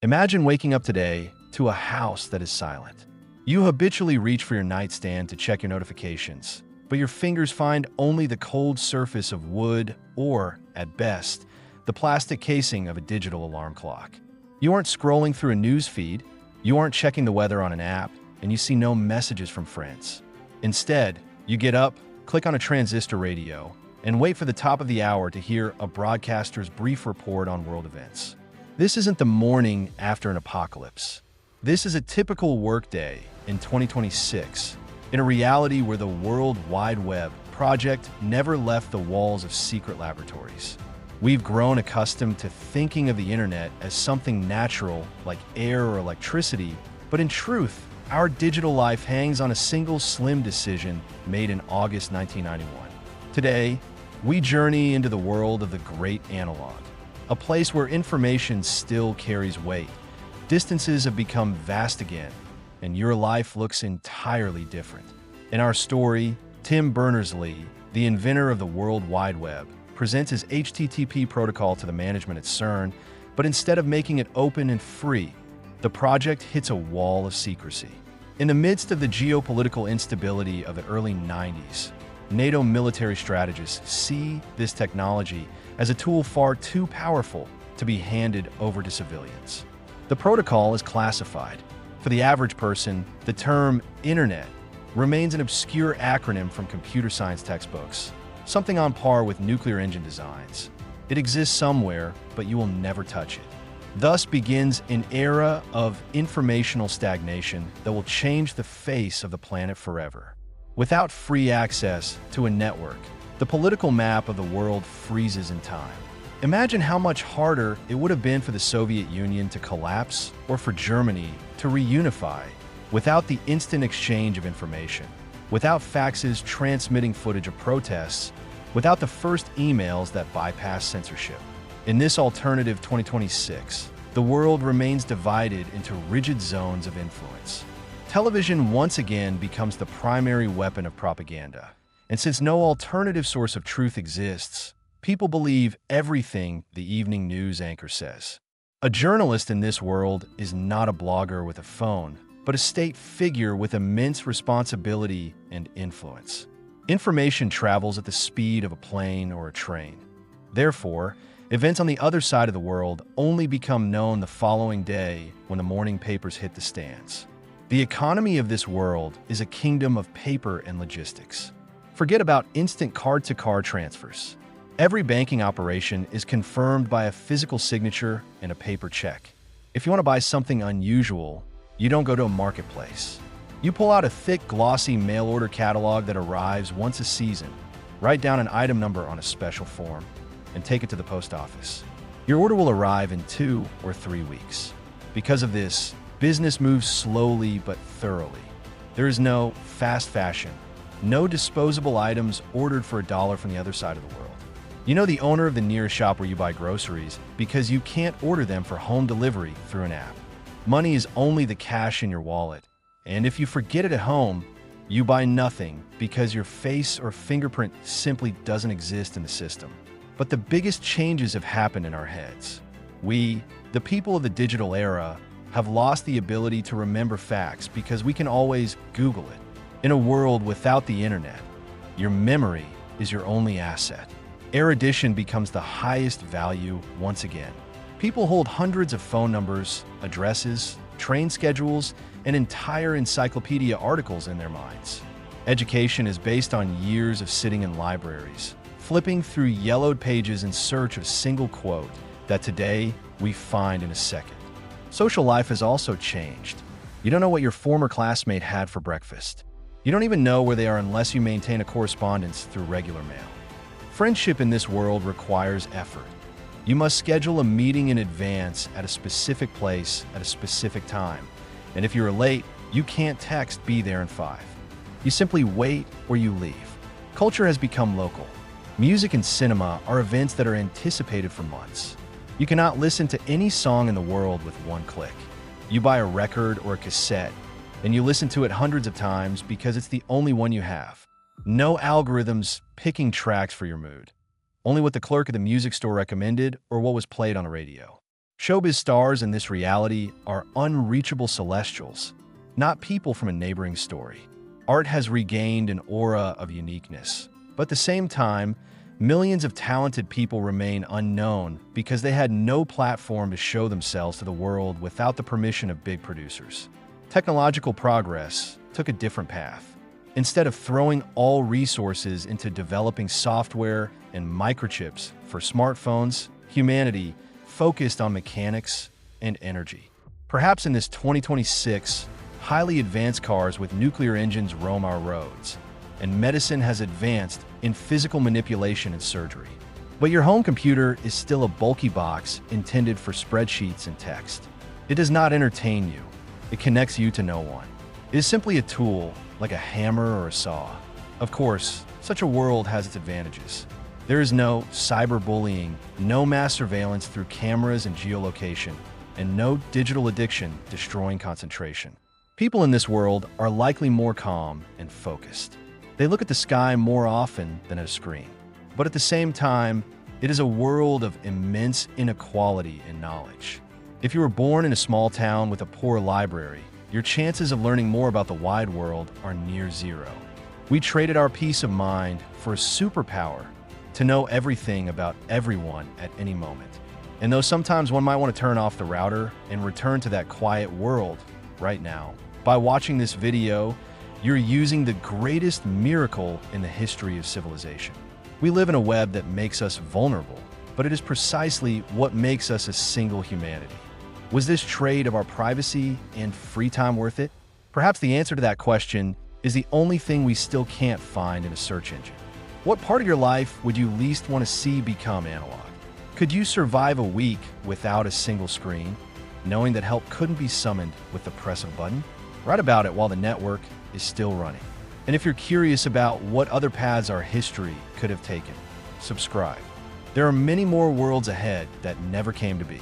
Imagine waking up today to a house that is silent. You habitually reach for your nightstand to check your notifications, but your fingers find only the cold surface of wood or, at best, the plastic casing of a digital alarm clock. You aren't scrolling through a news feed, you aren't checking the weather on an app, and you see no messages from friends. Instead, you get up, click on a transistor radio, and wait for the top of the hour to hear a broadcaster's brief report on world events. This isn't the morning after an apocalypse. This is a typical workday in 2026, in a reality where the World Wide Web project never left the walls of secret laboratories. We've grown accustomed to thinking of the internet as something natural, like air or electricity, but in truth, our digital life hangs on a single slim decision made in August 1991. Today, we journey into the world of the great analog, a place where information still carries weight. Distances have become vast again, and your life looks entirely different. In our story, Tim Berners-Lee, the inventor of the World Wide Web, presents his HTTP protocol to the management at CERN, but instead of making it open and free, the project hits a wall of secrecy. In the midst of the geopolitical instability of the early 90s, NATO military strategists see this technology as a tool far too powerful to be handed over to civilians. The protocol is classified. For the average person, the term Internet remains an obscure acronym from computer science textbooks, something on par with nuclear engine designs. It exists somewhere, but you will never touch it. Thus begins an era of informational stagnation that will change the face of the planet forever. Without free access to a network, the political map of the world freezes in time. Imagine how much harder it would have been for the Soviet Union to collapse or for Germany to reunify without the instant exchange of information, without faxes transmitting footage of protests, without the first emails that bypass censorship. In this alternative 2026, the world remains divided into rigid zones of influence. Television once again becomes the primary weapon of propaganda. And since no alternative source of truth exists, people believe everything the evening news anchor says. A journalist in this world is not a blogger with a phone, but a state figure with immense responsibility and influence. Information travels at the speed of a plane or a train. Therefore, events on the other side of the world only become known the following day when the morning papers hit the stands. The economy of this world is a kingdom of paper and logistics. Forget about instant card-to-card transfers. Every banking operation is confirmed by a physical signature and a paper check. If you want to buy something unusual, you don't go to a marketplace. You pull out a thick, glossy mail-order catalog that arrives once a season, write down an item number on a special form, and take it to the post office. Your order will arrive in 2 or 3 weeks. Because of this, business moves slowly but thoroughly. There is no fast fashion, no disposable items ordered for $1 from the other side of the world. You know the owner of the nearest shop where you buy groceries because you can't order them for home delivery through an app. Money is only the cash in your wallet, and if you forget it at home, you buy nothing because your face or fingerprint simply doesn't exist in the system. But the biggest changes have happened in our heads. We, the people of the digital era, have lost the ability to remember facts because we can always Google it. In a world without the internet, your memory is your only asset. Erudition becomes the highest value once again. People hold hundreds of phone numbers, addresses, train schedules, and entire encyclopedia articles in their minds. Education is based on years of sitting in libraries, flipping through yellowed pages in search of a single quote that today we find in a second. Social life has also changed. You don't know what your former classmate had for breakfast. You don't even know where they are unless you maintain a correspondence through regular mail. Friendship in this world requires effort. You must schedule a meeting in advance at a specific place at a specific time. And if you're late, you can't text "be there in 5." You simply wait or you leave. Culture has become local. Music and cinema are events that are anticipated for months. You cannot listen to any song in the world with one click. You buy a record or a cassette, and you listen to it hundreds of times because it's the only one you have. No algorithms picking tracks for your mood. Only what the clerk at the music store recommended or what was played on the radio. Showbiz stars in this reality are unreachable celestials, not people from a neighboring story. Art has regained an aura of uniqueness, but at the same time, millions of talented people remain unknown because they had no platform to show themselves to the world without the permission of big producers. Technological progress took a different path. Instead of throwing all resources into developing software and microchips for smartphones, humanity focused on mechanics and energy. Perhaps in this 2026, highly advanced cars with nuclear engines roam our roads, and medicine has advanced in physical manipulation and surgery. But your home computer is still a bulky box intended for spreadsheets and text. It does not entertain you. It connects you to no one. It is simply a tool, like a hammer or a saw. Of course, such a world has its advantages. There is no cyberbullying, no mass surveillance through cameras and geolocation, and no digital addiction destroying concentration. People in this world are likely more calm and focused. They look at the sky more often than at a screen. But at the same time, it is a world of immense inequality in knowledge. If you were born in a small town with a poor library, your chances of learning more about the wide world are near zero. We traded our peace of mind for a superpower to know everything about everyone at any moment. And though sometimes one might want to turn off the router and return to that quiet world right now, by watching this video, you're using the greatest miracle in the history of civilization. We live in a web that makes us vulnerable, but it is precisely what makes us a single humanity. Was this trade of our privacy and free time worth it? Perhaps the answer to that question is the only thing we still can't find in a search engine. What part of your life would you least want to see become analog? Could you survive a week without a single screen, knowing that help couldn't be summoned with the press of a button? Write about it while the network is still running. And if you're curious about what other paths our history could have taken, subscribe. There are many more worlds ahead that never came to be.